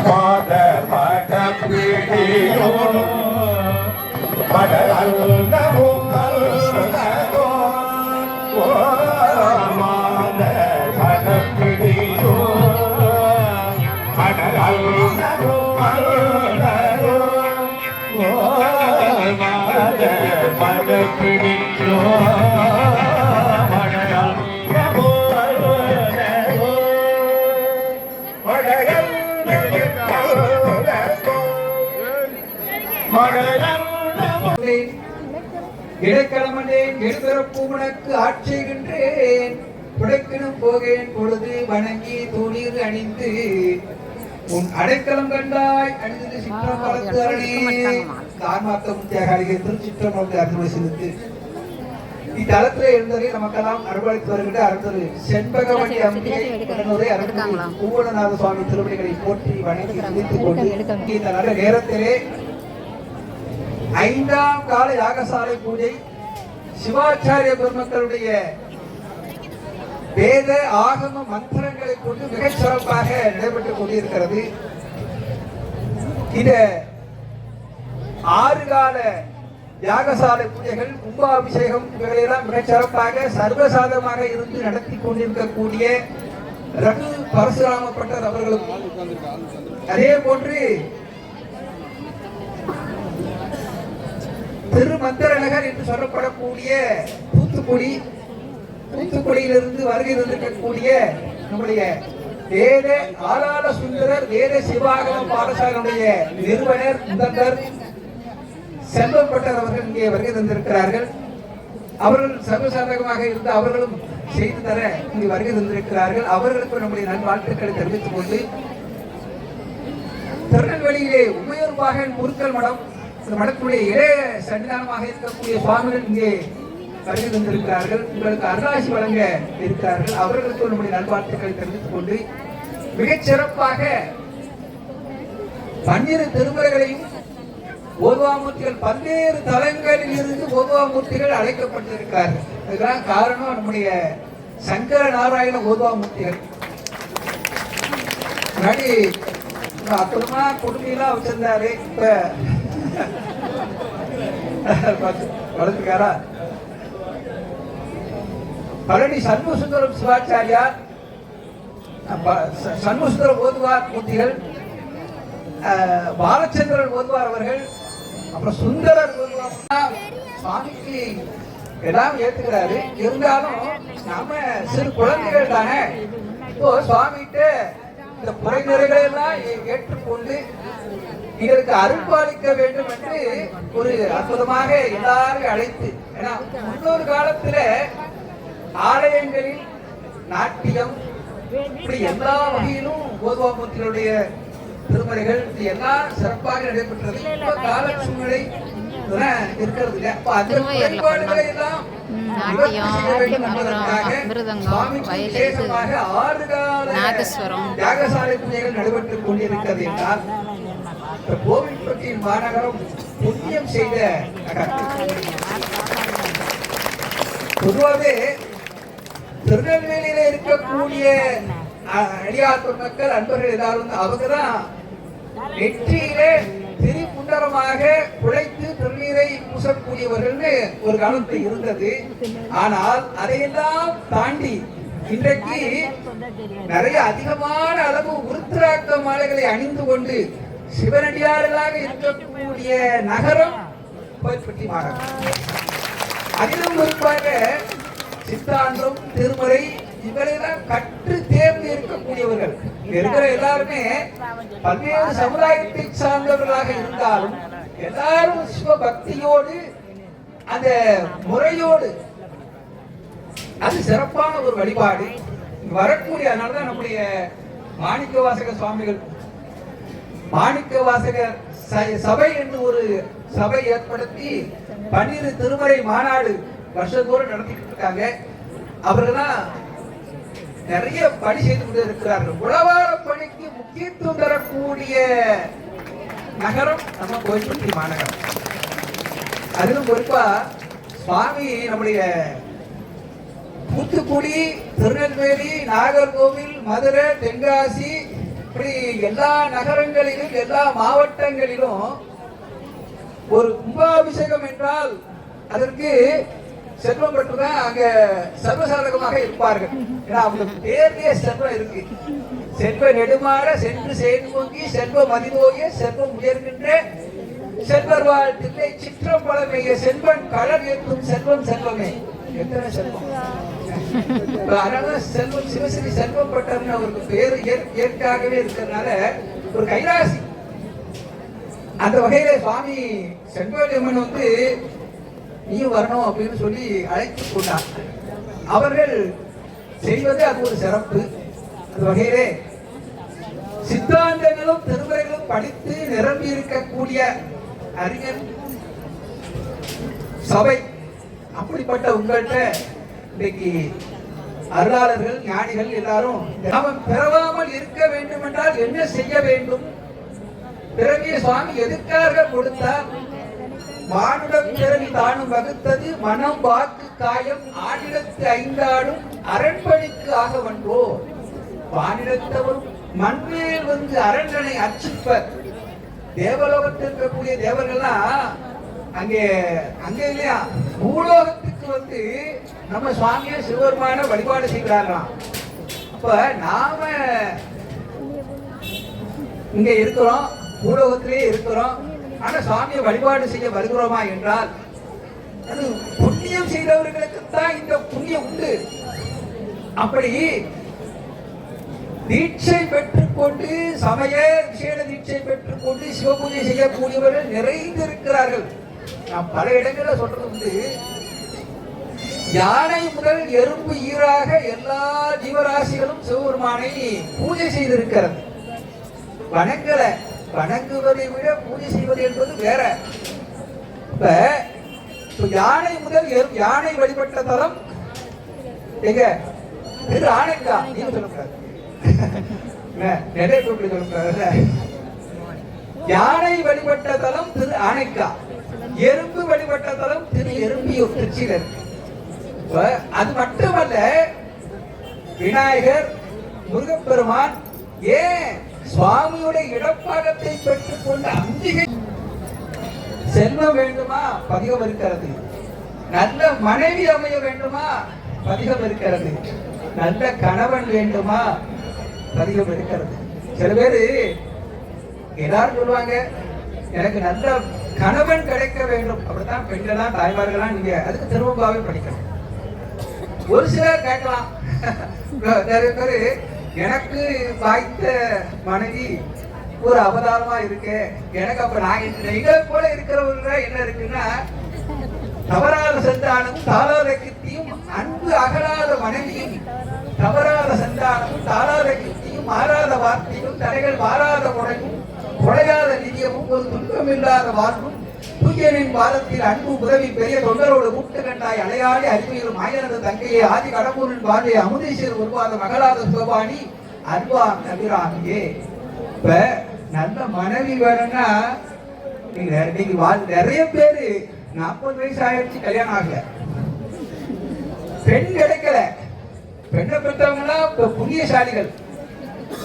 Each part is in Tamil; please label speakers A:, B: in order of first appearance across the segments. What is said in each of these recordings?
A: மாத மடப்பிடியோ மடலோ மாத மடப்பிடியோ மடலோ மடப்பிடியோ
B: இடைக்கிழமனேன் எழுபிறப்பூமனுக்கு ஆட்சிகின்றேன் புடைக்கினும் போகேன் பொழுது வணங்கி தூணீர் அணிந்து உன் அடைக்கலம் கண்டாய் அணிந்து சிற்றம் வளர்த்து அரணே தார்மார்த்த முத்தியாக திருச்சிற்றம் வளர்த்து அருள்மொழி செலுத்து இத்தலத்தில் இருந்ததை நமக்கெல்லாம் அருள்வாளித்து வருகின்ற அருந்தரு செண்பகவதி அம்பிகை பூவனநாத சுவாமி திருவடிகளை போற்றி வணங்கி சிந்தித்துக் கொண்டு இந்த நல்ல நேரத்திலே 5ஆம் கால யாகசாலை பூஜை சிவாச்சாரிய பெருமக்களுடைய வேத ஆகம மந்திரங்களை கொண்டு மிகச் சிறப்பாக நடைபெற்றுக் கொண்டிருக்கிறது. இந்த 6 கால யாகசாலை பூஜைகள் கும்பாபிஷேகம் இவைகளெல்லாம் மிகச் சிறப்பாக சர்வசாதமாக இருந்து நடத்தி கொண்டிருக்கக்கூடிய ரகு பரசுராமப்பட்டர் அவர்களும் அதே போன்று திருமந்திரநகர் என்று சொல்லப்படக்கூடிய தூத்துக்குடியிலிருந்து வருகை தந்திருக்கக்கூடிய நம்முடைய வேத ஆளாள சுந்தரர் வேத சிவாகம பாடசாலையுடைய நிறுவனர் முதல்வர் செல்வப்பட்டர் அவர்கள் இங்கே வருகை தந்திருக்கிறார்கள். அவர்கள் சர்வசாதகமாக இருந்து அவர்களும் செய்து தர இங்கே வருகை தந்திருக்கிறார்கள். அவர்களுக்கு நம்முடைய நல்வாழ்த்துக்களை தெரிவித்துக் கொண்டு திருநெல்வேலியிலே உமையூர் பாகன் முருக்கல் மடம் மடத்துடைய இளைய சன்னிதானமாக இருக்கக்கூடிய சுவாமிகள் இங்கே வருகை தந்திருக்கிறார்கள். உங்களுக்கு அருளாசி வழங்க இருக்கிறார்கள். அவர்களுக்கு நம்முடைய நல்வாழ்த்துக்களை தெரிவித்துக் கொண்டு மிகச் சிறப்பாக 12 திருமுறைகளையும் ஓதுவாமூர்த்திகள் பல்வேறு தலங்களில் இருந்து ஓதுவாமூர்த்திகள் அழைக்கப்பட்டிருக்கிறார்கள். இதுதான் காரணம் நம்முடைய சங்கர நாராயண ஓதுவாமூர்த்திகள். முன்னாடி அற்புதமா குடுமையெல்லாம் வச்சிருந்தாரு. இப்ப வளர்த்துக்காரா பழனி சண்முகசுந்தரம் சிவாச்சாரியார், சண்முகசுந்தரம் ஓதுவார் மூர்த்திகள், பாலச்சந்திரன் ஓதுவார் அவர்கள், அப்புறம் சுந்தரர் ஓதுவார் சுவாமிக்கு எல்லாம் ஏத்துக்கிறாரு. இருந்தாலும் நம்ம சிறு குழந்தைகள் தானே. இப்போ சுவாமிகிட்ட இந்த குறைநிறைகளை எல்லாம் ஏற்றுக்கொண்டு இதற்கு அருள்பாலிக்க வேண்டும் என்று ஒரு அற்புதமாக எல்லாரும் அழைத்து, ஏன்னா முன்னொரு காலத்துல ஆலயங்களில் நாட்டியம் இப்படி எல்லா வகையிலும் ஓதுவாமூர்த்திகளுடைய திருமறைகள் எல்லாம் சிறப்பாக நடைபெற்றது. இப்ப கால சூழ்நிலை இருக்கிறது இல்லை. அப்ப அந்த குறைபாடுகளை எல்லாம் விசேஷமாக 6 கால யாகசாலை பூஜைகள் நடைபெற்றுக் கொண்டிருக்கிறது என்றால் கோவில்பட்டியின் மாநகரம் புண்ணியம் செய்த நகர். பொதுவாகவே திருநெல்வேலியில இருக்கக்கூடிய அடியார் மக்கள் அன்பர்கள் எல்லாரும் அவங்கதான் நெற்றியிலே திரிபுண்டரமாக குழைத்து திருநீரை பூசக்கூடியவர்கள் ஒரு காலத்தில் இருந்தது. ஆனால் அதையெல்லாம் தாண்டி இன்றைக்கு நிறைய அதிகமான அளவு உருத்திராக்க மாலைகளை அணிந்து கொண்டு சிவனடியார்களாக இருக்கக்கூடிய நகரம் கோவில்பட்டி மாநகரம். அதிலும் குறிப்பாக சித்தாந்தம் திருமுறை இவரையெல்லாம் கற்று தேர்ந்து இருக்கக்கூடியவர்கள் இருக்கிற எல்லாருமே பல்வேறு சமுதாயத்தை சார்ந்தவர்களாக இருந்தாலும் எல்லாரும் சிவபக்தியோடு அந்த முறையோடு அது சிறப்பான ஒரு வழிபாடு வரக்கூடிய. அதனாலதான் நம்முடைய மாணிக்க வாசக சுவாமிகள் மாணிக்க வாசகர் சபை என்று ஒரு சபை ஏற்படுத்தி 12 திருமுறை மாநாடு வருஷத்தோடு நடத்திட்டு இருக்காங்க. அவர்கள்தான் நிறைய பணி செய்து கொண்டு இருக்கிறார்கள். உழவார பணிக்கு முக்கியத்துவம் தரக்கூடிய நகரம் நம்ம கோவில்பட்டி மாநகரம். அதிலும் குறிப்பா சுவாமி நம்முடைய தூத்துக்குடி, திருநெல்வேலி, நாகர்கோவில், மதுரை, தென்காசி இப்படி எல்லா நகரங்களிலும் எல்லா மாவட்டங்களிலும் ஒரு கும்பாபிஷேகம் என்றால் அதற்கு செல்வம் பெற்றுதான் அங்க சர்வசாதகமாக இருப்பார்கள். ஏன்னா அவங்க பேர்லயே செல்வம் இருக்கு. செல்வ நெடுமாற சென்று சேர்ந்தோங்கி செல்வ மதிதோகிய செல்வம் உயர்கின்ற செல்வர் வாழ்த்திலே சிற்றம்பலமைய செல்வன் களர் ஏற்றும் செல்வம் செல்வமே. எத்தனை செல்வம்! அதனால செல்வம் சிவசிறி செல்வம் பட்டர்னு அவருக்கு பேரு இயற்கையாகவே இருக்கிறதுனால ஒரு கைலாசி. அந்த வகையில சுவாமி செங்கோலியம்மன் வந்து நீயும் வரணும் அப்படின்னு சொல்லி அழைத்து கொண்டார். அவர்கள் செய்வது அது ஒரு சிறப்பு. அந்த வகையிலே சித்தாந்தங்களும் திருமுறைகளும் படித்து நிரம்பி இருக்கக்கூடிய அறிஞர் சபை. அப்படிப்பட்ட உங்கள்கிட்ட இன்னைக்கு அருளாளர்கள் ஞானிகள் எல்லாரும் நாம பிறவாமல் இருக்க வேண்டும் என்றால் என்ன செய்ய வேண்டும்? பிறவிய சுவாமி எதுக்காக கொடுத்தார்? மானுட பிறவி தானும் வகுத்தது மனம் வாக்கு காயம் ஆனிடத்து ஐந்தாடும் அரண்பணிக்கு ஆக வன்றோ. வானிடத்தவரும் மண்மேல் வந்து அரண்மனை அர்ச்சிப்பர். தேவலோகத்தில் இருக்கக்கூடிய தேவர்கள்லாம் அங்கே இல்லையா, பூலோகத்துக்கு வந்து நம்ம சுவாமியை சிவபெருமான வழிபாடு செய்கிறார்களாம். அப்ப நாம இங்க இருக்கிறோம், பூலோகத்திலே இருக்கிறோம், ஆனா சுவாமியை வழிபாடு செய்ய வருகிறோமா என்றால் அது புண்ணியம் செய்தவர்களுக்கு தான் இந்த புண்ணியம் உண்டு. அப்படி தீட்சை பெற்றுக்கொண்டு சமய விசேட தீட்சை பெற்றுக்கொண்டு சிவபூஜை செய்யக்கூடியவர்கள் நிறைந்திருக்கிறார்கள். நான் பல இடங்களில் சொல்றது வந்து யானை முதல் எறும்பு ஈராக எல்லா ஜீவராசிகளும் சிவபெருமானை பூஜை செய்திருக்கிறது. வணங்கல, வணங்குவதை விட பூஜை செய்வது என்பது வேற. இப்ப யானை முதல் யானை வழிபட்ட தலம் எங்க? திரு ஆனைக்கா. நீங்க சொல்லக்கூடாது, நிறைய பேர் சொல்லக்கூடாது. யானை வழிபட்ட தலம் திரு ஆனைக்கா, எறும்பு வழிபட்ட தலம் திரு எறும்பியூர் திருச்சியில் இருக்கு. அது மட்டுமல்ல, விநாயகர், முருகப்பெருமான், ஏன் சுவாமியுடைய இடப்பாகத்தை பெற்றுக் கொண்ட அம்பிகை. செல்வம் வேண்டுமா? பதிகம் இருக்கிறது. நல்ல மனைவி அமைய வேண்டுமா? பதிகம் இருக்கிறது. நல்ல கணவன் வேண்டுமா? பதிகம் இருக்கிறது. சில பேரு எல்லாரும் சொல்லுவாங்க, எனக்கு நல்ல கணவன் கிடைக்க வேண்டும். அப்படித்தான் பெண்களா தாய்மார்களா நீங்க அதுக்கு திருவம்பாவே படிக்கணும். ஒரு சிலர் கேட்கலாம், நிறைய பேரு எனக்கு வாய்த்த மனைவி ஒரு அவதாரமா இருக்கு, எனக்கு அப்ப நான் எங்களை போல இருக்கிறவங்க என்ன இருக்குன்னா, தவறாத சந்தானமும் தாளாத கீர்த்தியும் அன்பு அகலாத மனைவியும், தவறாத சந்தானமும் தாளாத கீர்த்தியும் மாறாத வார்த்தையும் தடைகள் மாறாத குறையும் குறையாத நிதியமும் ஒரு துன்பம் இல்லாத வாழ்வும் தூயனின் பாதத்தில் அன்பு உதவி பெரிய தொண்டரோடு கூட்டு கண்டாய் அலையாடி அறிவியலும் மாயனது தங்கையே ஆதி கடம்பூரின் பாதையை அமுதீஸ்வரர் உருவாத மகளாத சிவபாணி அன்பாம் நபிராமியே. இப்ப நல்ல மனைவி வேணும்னா நீங்க நிறைய பேரு 40 வயசு ஆயிடுச்சு, கல்யாணம் ஆகல, பெண் கிடைக்கல. பெண்ணை பெற்றவங்க எல்லாம் புண்ணியசாலிகள்.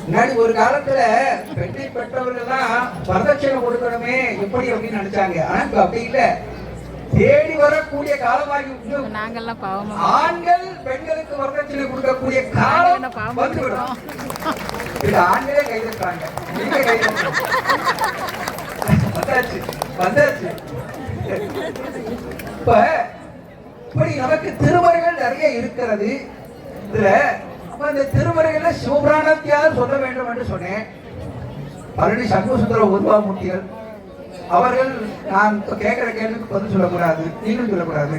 B: முன்னாடி ஒரு காலத்துல பெண்ணை பெற்றவர்கள் தான் வரதட்சணை கொடுக்கணுமே எப்படி அப்படின்னு நினைச்சாங்க. ஆனா இப்ப அப்படி இல்ல, தேடி வரக்கூடிய காலமாகி ஆண்கள் பெண்களுக்கு வரதட்சணை கொடுக்கக்கூடிய காலம் வந்துவிடும். இது ஆண்களே கைதட்டாங்க, நீங்க கைதட்டாங்க. வந்தாச்சு வந்தாச்சு. இப்ப இப்படி நமக்கு திருமறைகள் நிறைய இருக்கிறது. இதுல அந்த திருமறைகள்ல சிவபுராணத்தையாவது சொல்ல வேண்டும் என்று சொன்னேன். பழனி சண்முகசுந்தர உருவாமூர்த்திகள் அவர்கள், நான் கேட்கிற கேள்விக்கு பதில் சொல்லக்கூடாது, நீங்களும் சொல்லக்கூடாது.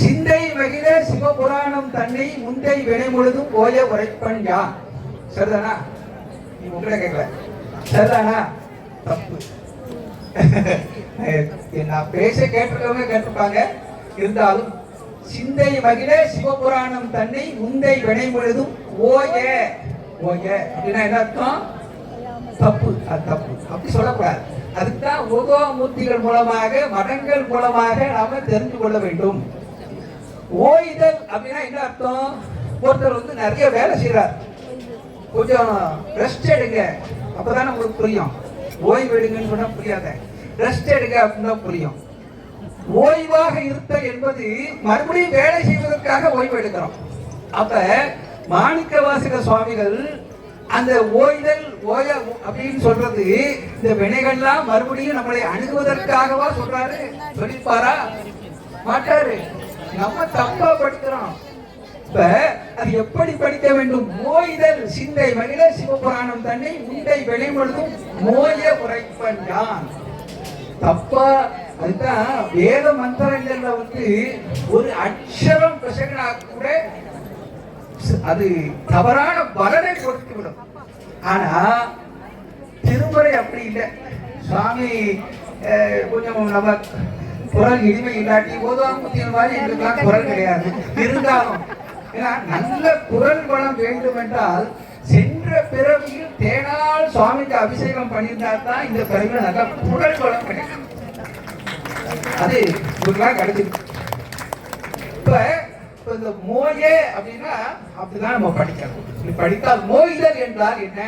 B: சிந்தை மகிழ சிவபுராணம் தன்னை முந்தை வினை முழுதும் போய உரைப்பன் யான். சரிதானா? நீ உங்களை கேட்கல, சரிதானா? தப்பு. நான் பேச கேட்டிருக்கவங்க கேட்டிருப்பாங்க. இருந்தாலும் சிந்தை மகிழ சிவபுராணம் தன்னை முந்தை வினை முழுதும் ஓய ஓய அப்படின்னா என்ன அர்த்தம்? தப்பு. அது தப்பு, அப்படி சொல்லக்கூடாது. அதுக்குதான் ஓகோமூர்த்திகள் மூலமாக மடங்கள் மூலமாக நாம தெரிந்து கொள்ள வேண்டும். ஓய்தல் அப்படின்னா என்ன அர்த்தம்? ஒருத்தர் வந்து நிறைய வேலை செய்யறார், கொஞ்சம் ரெஸ்ட் எடுங்க அப்பதான் உங்களுக்கு புரியும். ஓய்வு எடுங்கன்னு சொன்னா புரியாத, ரெஸ்ட் எடுங்க அப்படின்னு புரியும். ஓய்வாக இருத்தல் என்பது மறுபடியும் வேலை செய்வதற்காக ஓய்வு எடுக்கிறோம். அப்ப மாணிக்கவாசக சுவாமிகள் அந்த ஓய்தல் ஓய அப்படின்னு சொல்றது இந்த வினைகள்லாம் மறுபடியும் நம்மளை அணுகுவதற்காகவா சொல்றாரு? சொல்லிப்பாரா? மாட்டாரு. நம்ம தப்பா படிக்கிறோம். இப்ப அது எப்படி படிக்க வேண்டும்? ஓய்தல் சிந்தை மகிழ சிவபுராணம் தன்னை உண்டை விளைமொழுதும் மோய உரைப்பன் யான். தப்பா. அதுதான் வேத மந்திரங்கள்ல வந்து ஒரு அக்ஷரம் பிரசங்கனா கூட அது தவறான பலனை கொடுத்து விடும். ஆனா திருமுறை அப்படி இல்லை. சுவாமி கொஞ்சம் நம்ம குரல் இனிமை இல்லாட்டி போதும் மாதிரி எங்களுக்கெல்லாம் குரல் கிடையாது. இருந்தாலும் ஏன்னா நல்ல குரல் வளம் வேண்டும் என்றால் சென்ற பிறவியில் தேனால் சுவாமிக்கு அபிஷேகம் பண்ணியிருந்தா தான் இந்த பிறவியில் நல்ல குரல் வளம் கிடைக்கும். அது உங்களுக்கெல்லாம் கிடைச்சிருக்கு. இப்ப இந்த மோயே அப்படின்னா அப்படிதான் நம்ம படிக்கணும். படித்தால் மோய்தல் என்றால் என்ன?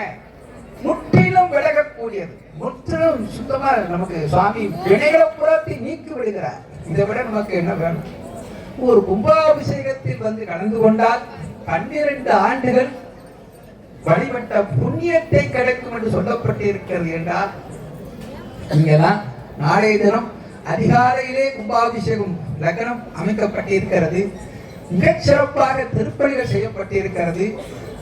B: முற்றிலும் விலகக்கூடியது, முற்றிலும் சுத்தமா நமக்கு சுவாமி வினைகளை புறத்தை நீக்கி விடுகிறார். இதை விட நமக்கு என்ன வேணும்? ஒரு கும்பாபிஷேகத்தில் வந்து கலந்து கொண்டால் 12 ஆண்டுகள் வழிபட்ட புண்ணியத்தை கிடைக்கும் என்று சொல்லப்பட்டிருக்கிறது என்றால், இங்கெல்லாம் நாளைய தினம் அதிகாலையிலே கும்பாபிஷேகம் லக்னம் அமைக்கப்பட்டிருக்கிறது. மிகச் சிறப்பாக திருப்பணிகள் செய்யப்பட்டிருக்கிறது.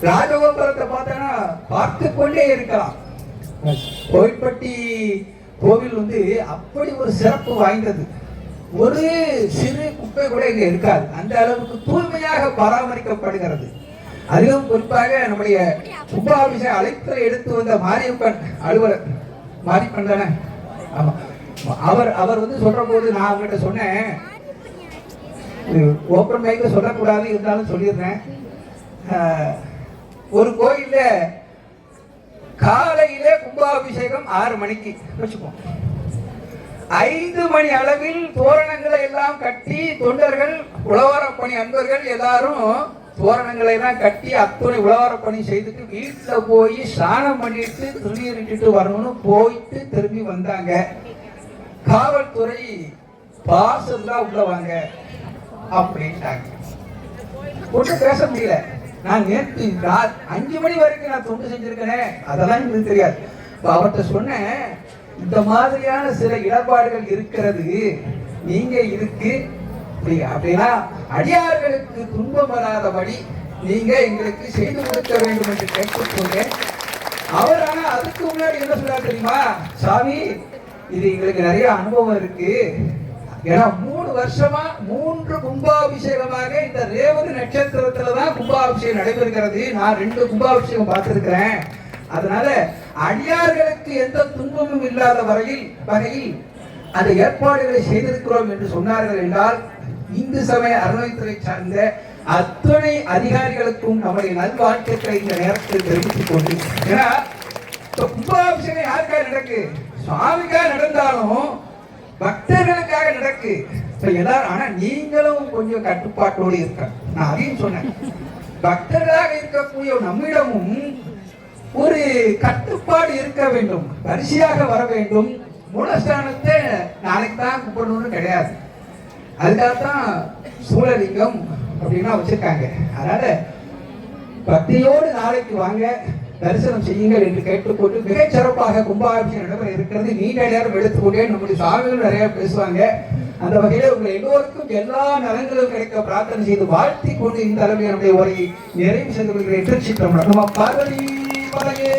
B: ராஜகோபுரத்தை பார்த்தோன்னா பார்த்து கொண்டே இருக்கலாம். கோயில்பட்டி கோவில் வந்து அப்படி ஒரு சிறப்பு வாய்ந்தது. ஒரு சிறு குப்பை கூட இங்க இருக்காது. அந்த அளவுக்கு தூய்மையாக பராமரிக்கப்படுகிறது. அதிலும் குறிப்பாக நம்முடைய கும்பாபிஷேக அழைப்பில் எடுத்து வந்த மாரியப்பன் அலுவலர், மாரியப்பன் தானே? ஆமா. அவர் வந்து சொல்ற போது நான் அவங்ககிட்ட சொன்னேன், ஓப்பன் மைக்ல சொல்லக்கூடாது, இருந்தாலும் சொல்லிடுறேன். ஒரு கோயில்ல காலையில கும்பாபிஷேகம் 6 மணிக்கு வச்சுப்போம். 5 மணி அளவில் தோரணங்களை எல்லாம் கட்டி தொண்டர்கள் உழவாரப்பணி அன்பர்கள் எல்லாரும் தோரணங்களை எல்லாம் கட்டி அத்துணை உழவாரப்பணி செய்துட்டு வீட்டுல போய் ஸ்நானம் பண்ணிட்டு திருநீர் இட்டுட்டு வரணும்னு போயிட்டு திரும்பி வந்தாங்க. காவல்துறை பாசம் தான் உள்ள வாங்க அப்படின்ட்டாங்க. ஒன்றும் பேச முடியல. நான் நேற்று 5 மணி வரைக்கும் நான் தொண்டு செஞ்சிருக்கேன், அதெல்லாம் எனக்கு தெரியாது. அவர்கிட்ட சொன்னேன், இந்த மாதிரியான சில இடர்பாடுகள் இருக்கிறது, நீங்க இருக்கு அப்படின்னா அடியார்களுக்கு துன்பம் வராதபடி நீங்க எங்களுக்கு செய்து கொடுக்க வேண்டும் என்று கேட்டுக்கொண்டேன். அவர் ஆனா அதுக்கு முன்னாடி என்ன சொல்றாரு தெரியுமா? சாமி, இது எங்களுக்கு நிறைய அனுபவம் இருக்கு. ஏன்னா 3 வருஷமா 3 கும்பாபிஷேகமாக இந்த ரேவதி நட்சத்திரத்துலதான் கும்பாபிஷேகம் நடைபெறுகிறது. நான் 2 கும்பாபிஷேகம் பார்த்திருக்கிறேன். அதனால அடியார்களுக்கு எந்த துன்பமும் இல்லாத வகையில் அந்த ஏற்பாடுகளை செய்திருக்கிறோம் என்று சொன்னார்கள் என்றால், இந்து சமய அறநிலையத்துறை சார்ந்த அத்தனை அதிகாரிகளுக்கும் நம்முடைய நல்வாழ்த்துக்களை இந்த நேரத்தில் தெரிவித்துக் கொண்டு, ஏன்னா கும்பாபிஷேகம் யாருக்காக நடக்கு? சுவாமிக்காக நடந்தாலும் பக்தர்களுக்காக நடக்கு. எல்லாரும் ஆனா நீங்களும் கொஞ்சம் கட்டுப்பாட்டோடு இருக்க, நான் அதையும் சொன்னேன். பக்தர்களாக இருக்கக்கூடிய நம்மிடமும் ஒரு கட்டுப்பாடு இருக்க வேண்டும், வரிசையாக வர வேண்டும். மூலஸ்தானத்தை நாளைக்கு தான் கும்பிடணும்னு கிடையாது. அதுக்காகத்தான் சூழலிங்கம் அப்படின்னா வச்சிருக்காங்க. அதனால பக்தியோடு நாளைக்கு வாங்க, தரிசனம் செய்யுங்கள் என்று கேட்டுக்கொண்டு மிகச் சிறப்பாக கும்பாபிஷேகம் நடைபெற இருக்கிறது. நீண்ட நேரம் எடுத்துக்கொண்டே நம்முடைய சுவாமிகள் நிறைய பேசுவாங்க. அந்த வகையில் உங்கள் எல்லோருக்கும் எல்லா நலன்களும் கிடைக்க பிரார்த்தனை செய்து வாழ்த்தி கொண்டு இந்த அளவில் என்னுடைய உரையை நிறைவு செய்து கொள்கிறேன். திருச்சிற்றம்பலம். நம்ம பார்வதி பதையே.